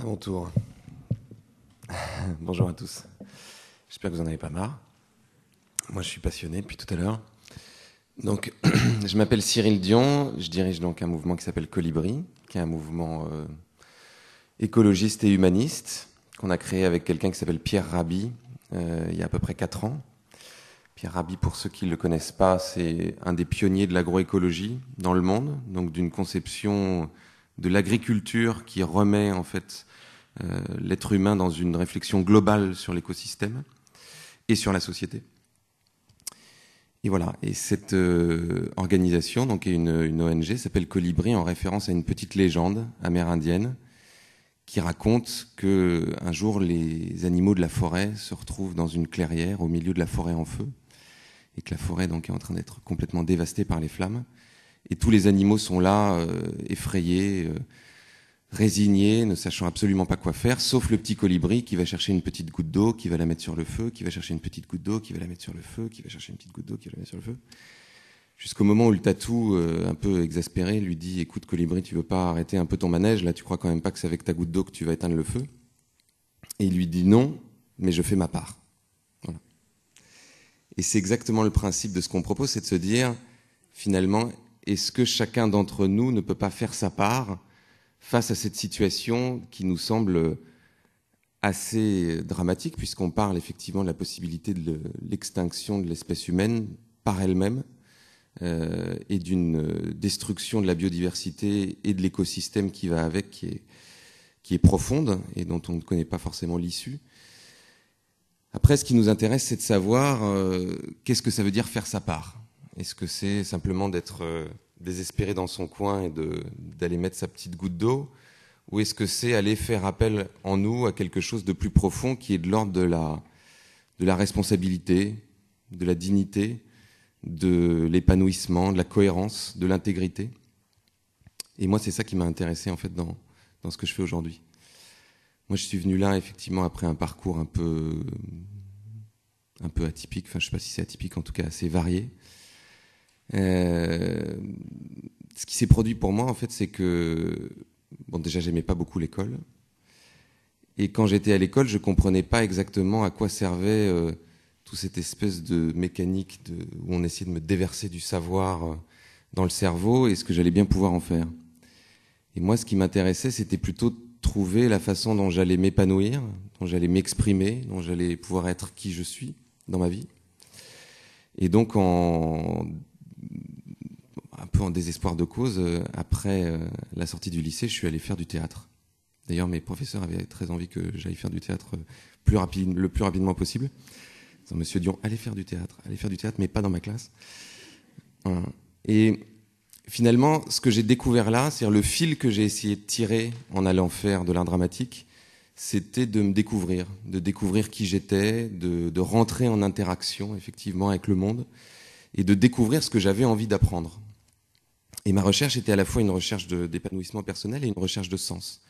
À mon tour. Bonjour à tous. J'espère que vous n'en avez pas marre. Moi, je suis passionné depuis tout à l'heure. Donc, je m'appelle Cyril Dion. Je dirige donc un mouvement qui s'appelle Colibri, qui est un mouvement écologiste et humaniste qu'on a créé avec quelqu'un qui s'appelle Pierre Rabhi il y a à peu près 4 ans. Pierre Rabhi, pour ceux qui ne le connaissent pas, c'est un des pionniers de l'agroécologie dans le monde, donc d'une conception de l'agriculture qui remet en fait l'être humain dans une réflexion globale sur l'écosystème et sur la société. Et voilà. Et cette organisation, donc, est une ONG, s'appelle Colibri en référence à une petite légende amérindienne qui raconte que un jour les animaux de la forêt se retrouvent dans une clairière au milieu de la forêt en feu et que la forêt donc est en train d'être complètement dévastée par les flammes. Et tous les animaux sont là, effrayés, résignés, ne sachant absolument pas quoi faire, sauf le petit colibri qui va chercher une petite goutte d'eau, qui va la mettre sur le feu, qui va chercher une petite goutte d'eau, qui va la mettre sur le feu, qui va chercher une petite goutte d'eau, qui va la mettre sur le feu. Jusqu'au moment où le tatou, un peu exaspéré, lui dit « Écoute colibri, tu veux pas arrêter un peu ton manège, là tu crois quand même pas que c'est avec ta goutte d'eau que tu vas éteindre le feu ?» Et il lui dit « Non, mais je fais ma part. » Voilà. Et c'est exactement le principe de ce qu'on propose, c'est de se dire, finalement, est-ce que chacun d'entre nous ne peut pas faire sa part face à cette situation qui nous semble assez dramatique, puisqu'on parle effectivement de la possibilité de l'extinction de l'espèce humaine par elle-même et d'une destruction de la biodiversité et de l'écosystème qui va avec, qui est profonde et dont on ne connaît pas forcément l'issue. Après, ce qui nous intéresse, c'est de savoir qu'est-ce que ça veut dire faire sa part. Est-ce que c'est simplement d'être désespéré dans son coin et d'aller mettre sa petite goutte d'eau, ou est-ce que c'est aller faire appel en nous à quelque chose de plus profond qui est de l'ordre de la responsabilité, de la dignité, de l'épanouissement, de la cohérence, de l'intégrité. Et moi, c'est ça qui m'a intéressé en fait dans ce que je fais aujourd'hui. Moi, je suis venu là, effectivement, après un parcours un peu atypique, enfin, je ne sais pas si c'est atypique, en tout cas assez varié. Ce qui s'est produit pour moi, en fait, c'est que, bon, déjà, j'aimais pas beaucoup l'école. Et quand j'étais à l'école, je comprenais pas exactement à quoi servait toute cette espèce de mécanique où on essayait de me déverser du savoir dans le cerveau et ce que j'allais bien pouvoir en faire. Et moi, ce qui m'intéressait, c'était plutôt trouver la façon dont j'allais m'épanouir, dont j'allais m'exprimer, dont j'allais pouvoir être qui je suis dans ma vie. Et donc, un peu en désespoir de cause, après la sortie du lycée, je suis allé faire du théâtre. D'ailleurs, mes professeurs avaient très envie que j'aille faire du théâtre le plus rapidement possible. Ils ont dit, Monsieur Dion, allez faire du théâtre, mais pas dans ma classe. Et finalement, ce que j'ai découvert là, c'est-à-dire le fil que j'ai essayé de tirer en allant faire de l'art dramatique, c'était de me découvrir, de découvrir qui j'étais, de rentrer en interaction effectivement avec le monde et de découvrir ce que j'avais envie d'apprendre. Et ma recherche était à la fois une recherche d'épanouissement personnel et une recherche de sens.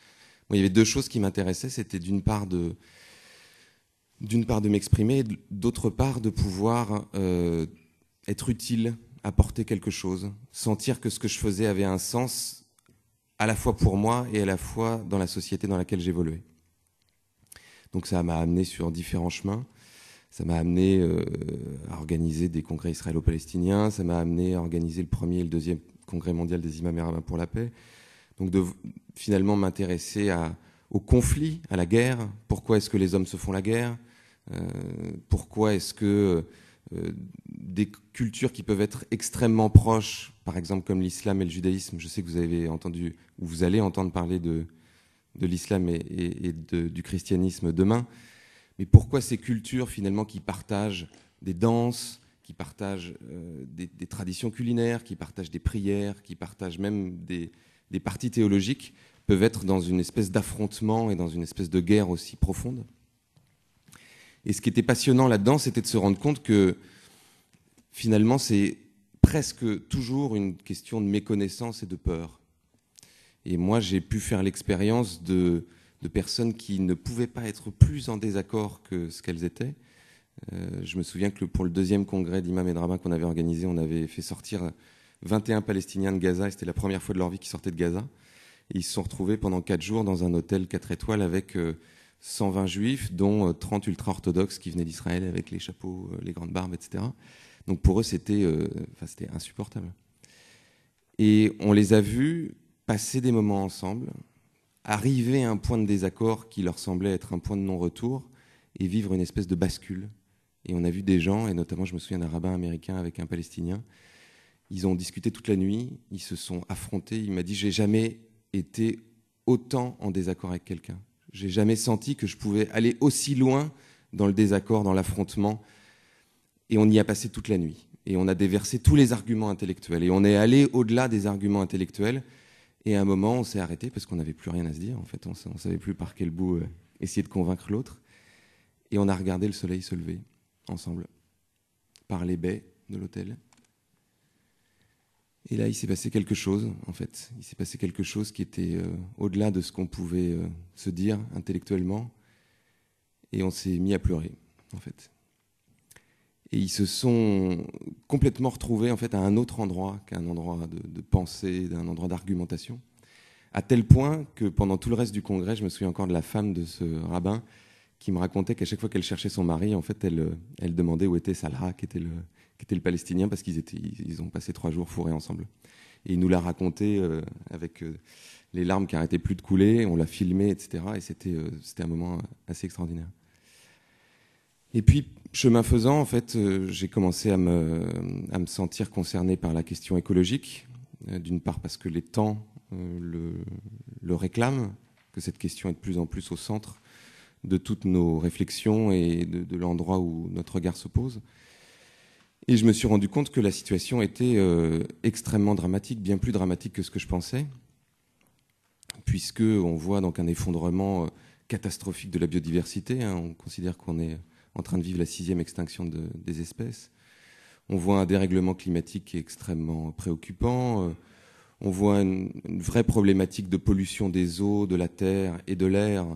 Moi, il y avait 2 choses qui m'intéressaient, c'était d'une part de m'exprimer et d'autre part de pouvoir être utile, apporter quelque chose, sentir que ce que je faisais avait un sens à la fois pour moi et à la fois dans la société dans laquelle j'évoluais. Donc ça m'a amené sur différents chemins. Ça m'a amené à organiser des congrès israélo-palestiniens, ça m'a amené à organiser le 1er et le 2e congrès mondial des imams et rabbins pour la paix. Donc de finalement m'intéresser au conflit, à la guerre. Pourquoi est-ce que les hommes se font la guerre ? Pourquoi est-ce que des cultures qui peuvent être extrêmement proches, par exemple comme l'islam et le judaïsme, je sais que vous avez entendu, ou vous allez entendre parler de l'islam et du christianisme demain, mais pourquoi ces cultures finalement qui partagent des danses, qui partagent des traditions culinaires, qui partagent des prières, qui partagent même des parties théologiques, peuvent être dans une espèce d'affrontement et dans une espèce de guerre aussi profonde. Et ce qui était passionnant là-dedans, c'était de se rendre compte que finalement, c'est presque toujours une question de méconnaissance et de peur. Et moi, j'ai pu faire l'expérience de personnes qui ne pouvaient pas être plus en désaccord que ce qu'elles étaient. Je me souviens que pour le 2e congrès d'imams et de rabbins qu'on avait organisé, on avait fait sortir 21 Palestiniens de Gaza, et c'était la première fois de leur vie qu'ils sortaient de Gaza. Et ils se sont retrouvés pendant 4 jours dans un hôtel 4 étoiles avec 120 juifs, dont 30 ultra-orthodoxes qui venaient d'Israël avec les chapeaux, les grandes barbes, etc. Donc pour eux, c'était insupportable. Et on les a vus passer des moments ensemble, arriver à un point de désaccord qui leur semblait être un point de non-retour et vivre une espèce de bascule. Et on a vu des gens, et notamment je me souviens d'un rabbin américain avec un Palestinien, ils ont discuté toute la nuit, ils se sont affrontés, il m'a dit « j'ai jamais été autant en désaccord avec quelqu'un. J'ai jamais senti que je pouvais aller aussi loin dans le désaccord, dans l'affrontement. » Et on y a passé toute la nuit. Et on a déversé tous les arguments intellectuels. Et on est allé au-delà des arguments intellectuels. Et à un moment, on s'est arrêté parce qu'on n'avait plus rien à se dire. En fait, on ne savait plus par quel bout essayer de convaincre l'autre. Et on a regardé le soleil se lever ensemble, par les baies de l'hôtel. Et là, il s'est passé quelque chose, en fait. Il s'est passé quelque chose qui était au-delà de ce qu'on pouvait se dire intellectuellement. Et on s'est mis à pleurer, en fait. Et ils se sont complètement retrouvés, en fait, à un autre endroit qu'un endroit de pensée, d'un endroit d'argumentation. À tel point que pendant tout le reste du congrès, je me souviens encore de la femme de ce rabbin qui me racontait qu'à chaque fois qu'elle cherchait son mari, en fait, elle demandait où était Salah, qui était le Palestinien, parce qu'ils ont passé 3 jours fourrés ensemble. Et il nous l'a raconté avec les larmes qui n'arrêtaient plus de couler, on l'a filmé, etc. Et c'était un moment assez extraordinaire. Et puis, chemin faisant, en fait, j'ai commencé à me sentir concerné par la question écologique, d'une part parce que les temps le réclament, que cette question est de plus en plus au centre de toutes nos réflexions et de l'endroit où notre regard se pose. Et je me suis rendu compte que la situation était extrêmement dramatique, bien plus dramatique que ce que je pensais, puisqu'on voit donc un effondrement catastrophique de la biodiversité. On considère qu'on est en train de vivre la 6e extinction des espèces. On voit un dérèglement climatique qui est extrêmement préoccupant. On voit une vraie problématique de pollution des eaux, de la terre et de l'air,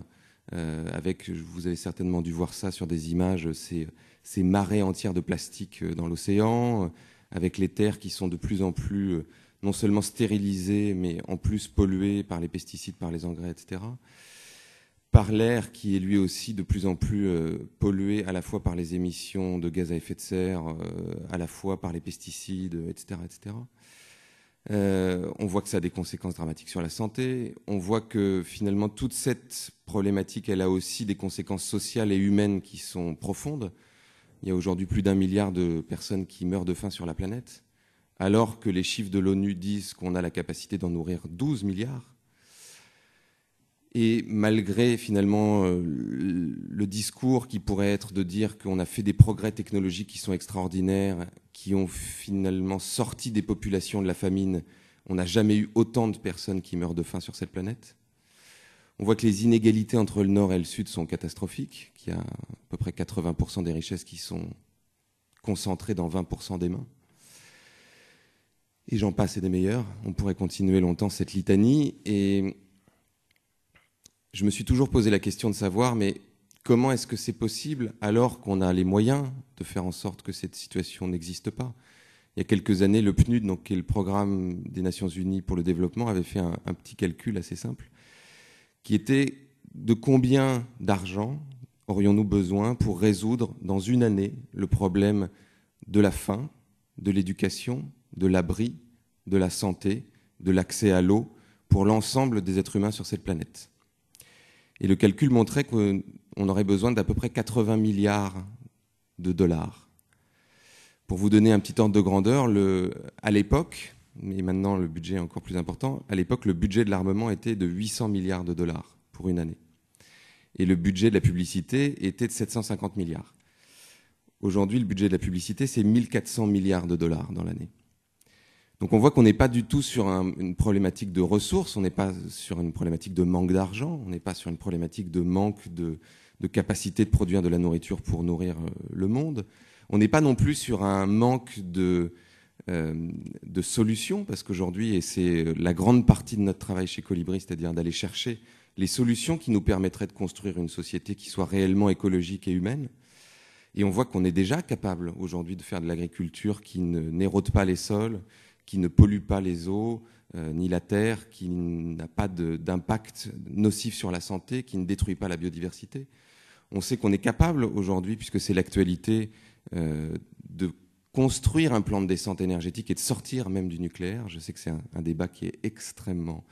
avec, vous avez certainement dû voir ça sur des images, ces marées entières de plastique dans l'océan, avec les terres qui sont de plus en plus non seulement stérilisées, mais en plus polluées par les pesticides, par les engrais, etc. Par l'air qui est lui aussi de plus en plus pollué à la fois par les émissions de gaz à effet de serre, à la fois par les pesticides, etc. etc. On voit que ça a des conséquences dramatiques sur la santé. On voit que finalement toute cette problématique, elle a aussi des conséquences sociales et humaines qui sont profondes. Il y a aujourd'hui plus d'1 milliard de personnes qui meurent de faim sur la planète, alors que les chiffres de l'ONU disent qu'on a la capacité d'en nourrir 12 milliards. Et malgré finalement le discours qui pourrait être de dire qu'on a fait des progrès technologiques qui sont extraordinaires, qui ont finalement sorti des populations de la famine, on n'a jamais eu autant de personnes qui meurent de faim sur cette planète. On voit que les inégalités entre le Nord et le Sud sont catastrophiques, qu'il y a à peu près 80% des richesses qui sont concentrées dans 20% des mains. Et j'en passe et des meilleurs. On pourrait continuer longtemps cette litanie. Et je me suis toujours posé la question de savoir, mais comment est-ce que c'est possible alors qu'on a les moyens de faire en sorte que cette situation n'existe pas ? Il y a quelques années, le PNUD, donc, qui est le programme des Nations Unies pour le développement, avait fait un petit calcul assez simple, qui était de combien d'argent aurions-nous besoin pour résoudre dans une année le problème de la faim, de l'éducation, de l'abri, de la santé, de l'accès à l'eau pour l'ensemble des êtres humains sur cette planète. Et le calcul montrait qu'on aurait besoin d'à peu près 80 milliards de dollars. Pour vous donner un petit ordre de grandeur, à l'époque, mais maintenant le budget est encore plus important, à l'époque le budget de l'armement était de 800 milliards de dollars pour une année. Et le budget de la publicité était de 750 milliards. Aujourd'hui, le budget de la publicité, c'est 1400 milliards de dollars dans l'année. Donc on voit qu'on n'est pas du tout sur une problématique de ressources, on n'est pas sur une problématique de manque d'argent, on n'est pas sur une problématique de manque de capacité de produire de la nourriture pour nourrir le monde. On n'est pas non plus sur un manque de solutions, parce qu'aujourd'hui, et c'est la grande partie de notre travail chez Colibri, c'est-à-dire d'aller chercher les solutions qui nous permettraient de construire une société qui soit réellement écologique et humaine. Et on voit qu'on est déjà capable aujourd'hui de faire de l'agriculture qui n'érode pas les sols, qui ne pollue pas les eaux ni la terre, qui n'a pas d'impact nocif sur la santé, qui ne détruit pas la biodiversité. On sait qu'on est capable aujourd'hui, puisque c'est l'actualité, de construire un plan de descente énergétique et de sortir même du nucléaire. Je sais que c'est un débat qui est extrêmement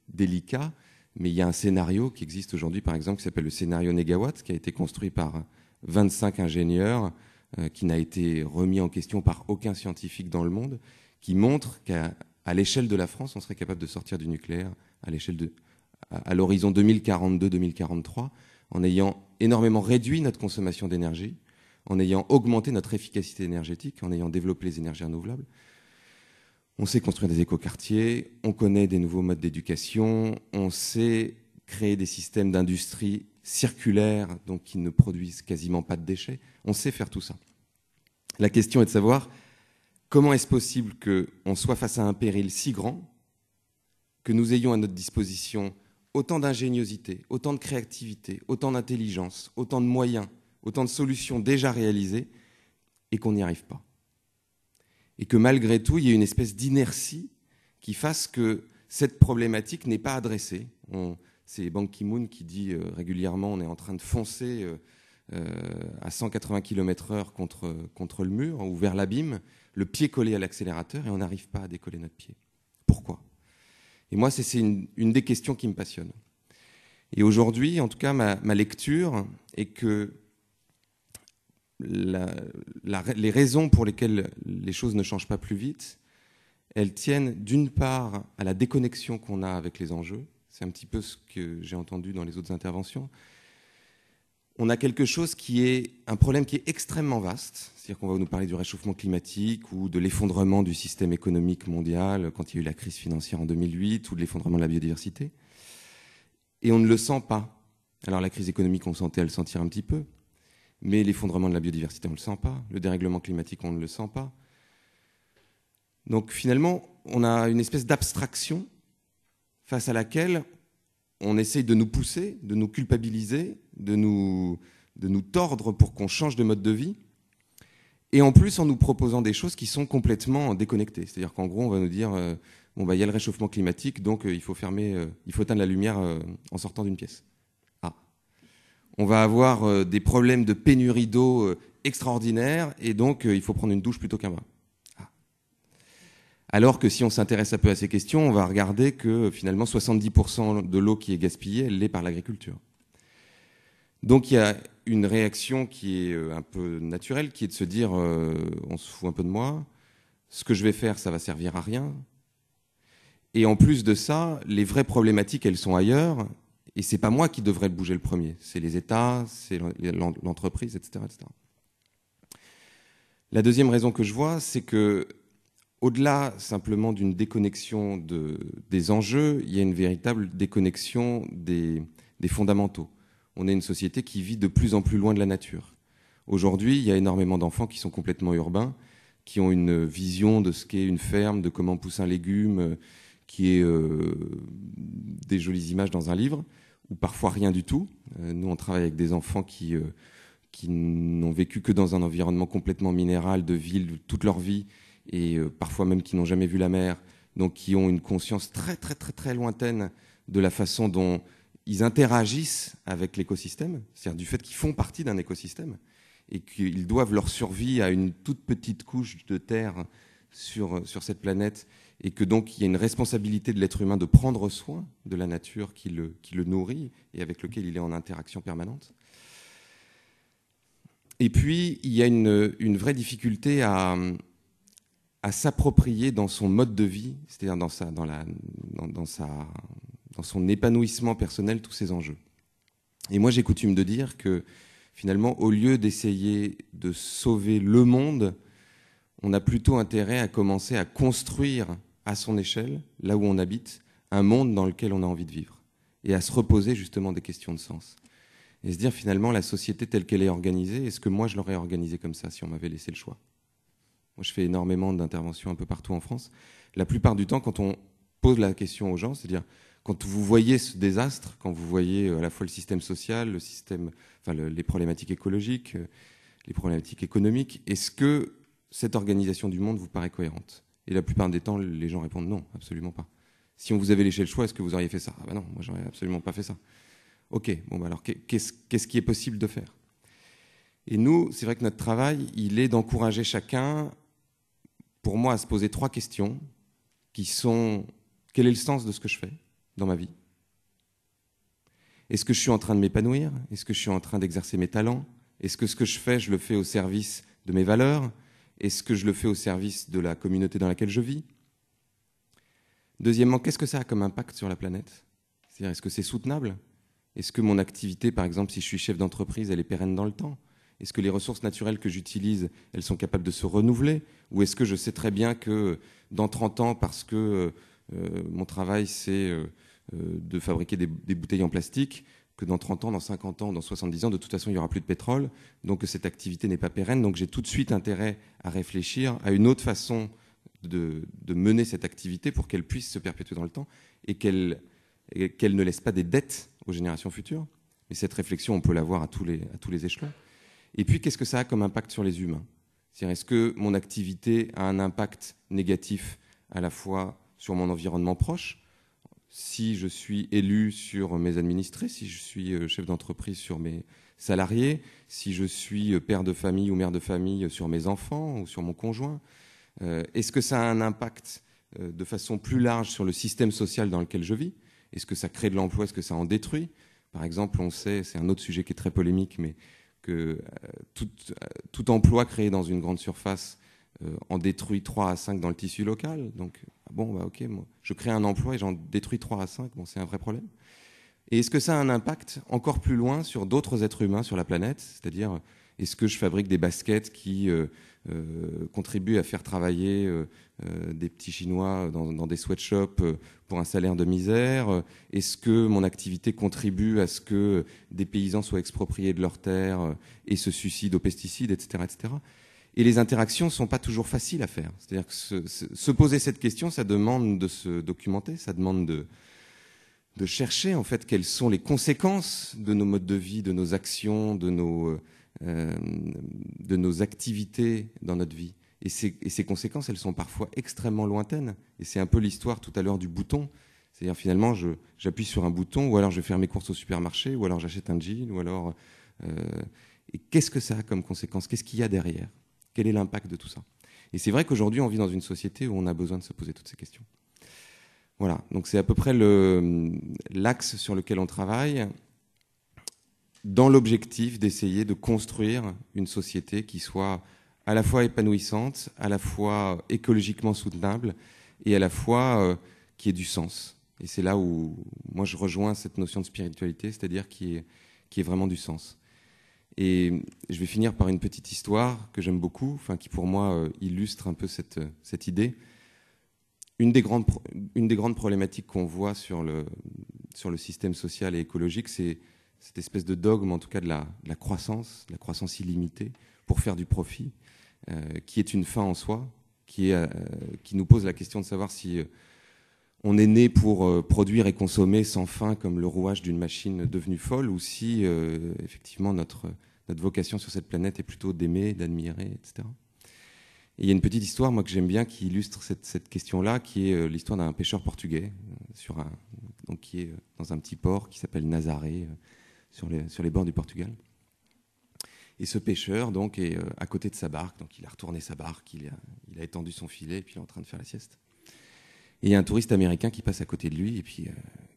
délicat, mais il y a un scénario qui existe aujourd'hui, par exemple, qui s'appelle le scénario Négawatt, qui a été construit par 25 ingénieurs, qui n'a été remis en question par aucun scientifique dans le monde, qui montre qu'à l'échelle de la France, on serait capable de sortir du nucléaire à l'horizon 2042-2043, en ayant énormément réduit notre consommation d'énergie, en ayant augmenté notre efficacité énergétique, en ayant développé les énergies renouvelables. On sait construire des écoquartiers, on connaît des nouveaux modes d'éducation, on sait créer des systèmes d'industrie circulaires, donc qui ne produisent quasiment pas de déchets. On sait faire tout ça. La question est de savoir comment est-ce possible qu'on soit face à un péril si grand que nous ayons à notre disposition autant d'ingéniosité, autant de créativité, autant d'intelligence, autant de moyens, autant de solutions déjà réalisées, et qu'on n'y arrive pas. Et que malgré tout, il y ait une espèce d'inertie qui fasse que cette problématique n'est pas adressée. C'est Ban Ki-moon qui dit régulièrement on est en train de foncer à 180 km/h contre le mur ou vers l'abîme, le pied collé à l'accélérateur, et on n'arrive pas à décoller notre pied. Pourquoi ? Et moi, c'est une des questions qui me passionne. Et aujourd'hui, en tout cas, ma lecture est que les raisons pour lesquelles les choses ne changent pas plus vite, elles tiennent d'une part à la déconnexion qu'on a avec les enjeux. C'est un petit peu ce que j'ai entendu dans les autres interventions. On a quelque chose qui est un problème qui est extrêmement vaste. C'est-à-dire qu'on va nous parler du réchauffement climatique ou de l'effondrement du système économique mondial quand il y a eu la crise financière en 2008 ou de l'effondrement de la biodiversité. Et on ne le sent pas. Alors la crise économique, on sentait à le sentir un petit peu. Mais l'effondrement de la biodiversité, on ne le sent pas. Le dérèglement climatique, on ne le sent pas. Donc finalement, on a une espèce d'abstraction face à laquelle on essaye de nous pousser, de nous culpabiliser, de nous tordre pour qu'on change de mode de vie. Et en plus, en nous proposant des choses qui sont complètement déconnectées. C'est-à-dire qu'en gros, on va nous dire il y a le réchauffement climatique, donc il faut éteindre la lumière en sortant d'une pièce. On va avoir des problèmes de pénurie d'eau extraordinaires, et donc il faut prendre une douche plutôt qu'un bain. Alors que si on s'intéresse un peu à ces questions, on va regarder que finalement 70% de l'eau qui est gaspillée, elle l'est par l'agriculture. Donc il y a une réaction qui est un peu naturelle, qui est de se dire on se fout un peu de moi, ce que je vais faire, ça va servir à rien. Et en plus de ça, les vraies problématiques, elles sont ailleurs. Et ce n'est pas moi qui devrais bouger le premier, c'est les États, c'est l'entreprise, etc., etc. La deuxième raison que je vois, c'est que, au-delà simplement d'une déconnexion des enjeux, il y a une véritable déconnexion des fondamentaux. On est une société qui vit de plus en plus loin de la nature. Aujourd'hui, il y a énormément d'enfants qui sont complètement urbains, qui ont une vision de ce qu'est une ferme, de comment pousse un légume, qui est des jolies images dans un livre, ou parfois rien du tout. Nous, on travaille avec des enfants qui n'ont vécu que dans un environnement complètement minéral, de ville, toute leur vie, et parfois même qui n'ont jamais vu la mer, donc qui ont une conscience très, très, très, très lointaine de la façon dont ils interagissent avec l'écosystème, c'est-à-dire du fait qu'ils font partie d'un écosystème, et qu'ils doivent leur survie à une toute petite couche de terre sur cette planète, et que donc il y a une responsabilité de l'être humain de prendre soin de la nature qui le nourrit et avec lequel il est en interaction permanente. Et puis, il y a une vraie difficulté à s'approprier dans son mode de vie, c'est-à-dire dans son épanouissement personnel, tous ces enjeux. Et moi, j'ai coutume de dire que, finalement, au lieu d'essayer de sauver le monde, on a plutôt intérêt à commencer à construire à son échelle, là où on habite, un monde dans lequel on a envie de vivre, et à se reposer justement des questions de sens. Et se dire finalement, la société telle qu'elle est organisée, est-ce que moi je l'aurais organisée comme ça si on m'avait laissé le choix ? Moi je fais énormément d'interventions un peu partout en France. La plupart du temps, quand on pose la question aux gens, c'est-à-dire quand vous voyez ce désastre, quand vous voyez à la fois le système social, les problématiques écologiques, les problématiques économiques, est-ce que cette organisation du monde vous paraît cohérente ? Et la plupart des temps, les gens répondent non, absolument pas. Si on vous avait laissé le choix, est-ce que vous auriez fait ça? Ah ben non, moi j'aurais absolument pas fait ça. Ok, bon bah alors qu'est-ce qui est possible de faire? Et nous, c'est vrai que notre travail, il est d'encourager chacun, pour moi, à se poser 3 questions qui sont: quel est le sens de ce que je fais dans ma vie? Est-ce que je suis en train de m'épanouir? Est-ce que je suis en train d'exercer mes talents? Est-ce que ce que je fais, je le fais au service de mes valeurs? Est-ce que je le fais au service de la communauté dans laquelle je vis? Deuxièmement, qu'est-ce que ça a comme impact sur la planète? C'est-à-dire, est-ce que c'est soutenable? Est-ce que mon activité, par exemple, si je suis chef d'entreprise, elle est pérenne dans le temps? Est-ce que les ressources naturelles que j'utilise, elles sont capables de se renouveler? Ou est-ce que je sais très bien que dans 30 ans, parce que mon travail, c'est de fabriquer des bouteilles en plastique, que dans 30 ans, dans 50 ans, dans 70 ans, de toute façon, il n'y aura plus de pétrole, donc que cette activité n'est pas pérenne. Donc j'ai tout de suite intérêt à réfléchir à une autre façon de mener cette activité pour qu'elle puisse se perpétuer dans le temps et qu'elle ne laisse pas des dettes aux générations futures. Et cette réflexion, on peut l'avoir à tous les échelons. Et puis, qu'est-ce que ça a comme impact sur les humains? C'est-à-dire, est-ce que mon activité a un impact négatif à la fois sur mon environnement proche, si je suis élu sur mes administrés, si je suis chef d'entreprise sur mes salariés, si je suis père de famille ou mère de famille sur mes enfants ou sur mon conjoint? Est-ce que ça a un impact de façon plus large sur le système social dans lequel je vis? Est-ce que ça crée de l'emploi? Est-ce que ça en détruit? Par exemple, on sait, c'est un autre sujet qui est très polémique, mais que tout emploi créé dans une grande surface en détruit 3 à 5 dans le tissu local. Donc, bon, bah, ok, moi, je crée un emploi et j'en détruis 3 à 5. Bon, c'est un vrai problème. Et est-ce que ça a un impact encore plus loin sur d'autres êtres humains sur la planète? C'est-à-dire, est-ce que je fabrique des baskets qui contribuent à faire travailler des petits Chinois dans des sweatshops pour un salaire de misère? Est-ce que mon activité contribue à ce que des paysans soient expropriés de leurs terres et se suicident aux pesticides, etc., etc. Et les interactions ne sont pas toujours faciles à faire. C'est-à-dire que se poser cette question, ça demande de se documenter, ça demande de chercher en fait quelles sont les conséquences de nos modes de vie, de nos actions, de nos activités dans notre vie. Et ces conséquences, elles sont parfois extrêmement lointaines. Et c'est un peu l'histoire tout à l'heure du bouton. C'est-à-dire finalement, j'appuie sur un bouton, ou alors je vais faire mes courses au supermarché, ou alors j'achète un jean, ou alors... et qu'est-ce que ça a comme conséquence? Qu'est-ce qu'il y a derrière? Quel est l'impact de tout ça? Et c'est vrai qu'aujourd'hui, on vit dans une société où on a besoin de se poser toutes ces questions. Voilà, donc c'est à peu près l'axe sur lequel on travaille, dans l'objectif d'essayer de construire une société qui soit à la fois épanouissante, à la fois écologiquement soutenable et à la fois qui ait du sens. Et c'est là où moi je rejoins cette notion de spiritualité, c'est-à-dire qui ait vraiment du sens. Et je vais finir par une petite histoire que j'aime beaucoup, enfin, qui pour moi illustre un peu cette idée. Une des grandes problématiques qu'on voit sur le système social et écologique, c'est cette espèce de dogme, en tout cas de la croissance illimitée pour faire du profit, qui est une fin en soi, qui nous pose la question de savoir si on est né pour produire et consommer sans fin comme le rouage d'une machine devenue folle, ou si effectivement notre vocation sur cette planète est plutôt d'aimer, d'admirer, etc. Et il y a une petite histoire, moi, que j'aime bien, qui illustre cette question-là, qui est l'histoire d'un pêcheur portugais qui est dans un petit port qui s'appelle Nazaré, sur les bords du Portugal. Et ce pêcheur donc est à côté de sa barque, donc il a retourné sa barque, il a étendu son filet, et puis il est en train de faire la sieste. Et il y a un touriste américain qui passe à côté de lui, et puis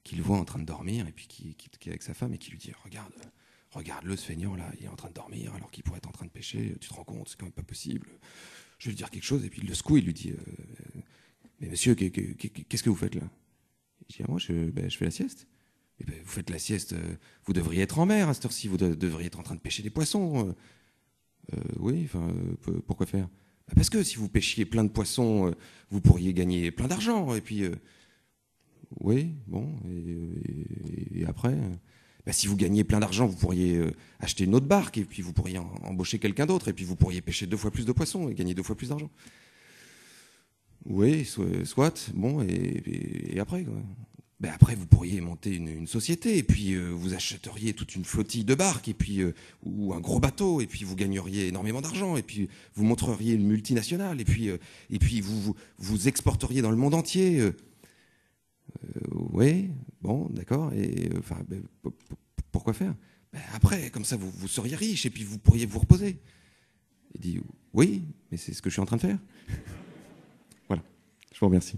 qui le voit en train de dormir, et puis qui est avec sa femme, et qui lui dit « Regarde-le, ce feignant, là, il est en train de dormir, alors qu'il pourrait être en train de pêcher, tu te rends compte, c'est quand même pas possible. Je vais lui dire quelque chose. » Et puis il le secoue, il lui dit « Mais monsieur, qu'est-ce que vous faites là ?» Il dit « Moi, je fais la sieste. » « Vous faites la sieste, vous devriez être en mer à cette heure-ci, vous devriez être en train de pêcher des poissons. » Oui, enfin, pourquoi faire? Parce que si vous pêchiez plein de poissons, vous pourriez gagner plein d'argent. Et puis, oui, bon, et après, si vous gagnez plein d'argent, vous pourriez acheter une autre barque, et puis vous pourriez embaucher quelqu'un d'autre, et puis vous pourriez pêcher 2 fois plus de poissons et gagner 2 fois plus d'argent. Oui, soit, bon, et après, quoi. Ben après, vous pourriez monter une société, et puis vous achèteriez toute une flottille de barques, et puis, ou un gros bateau, et puis vous gagneriez énormément d'argent, et puis vous montreriez une multinationale, et puis vous exporteriez dans le monde entier. Oui, bon, d'accord, et enfin, ben, pourquoi faire? Ben après, comme ça, vous seriez riche, et puis vous pourriez vous reposer. Il dit, oui, mais c'est ce que je suis en train de faire. Voilà, je vous remercie.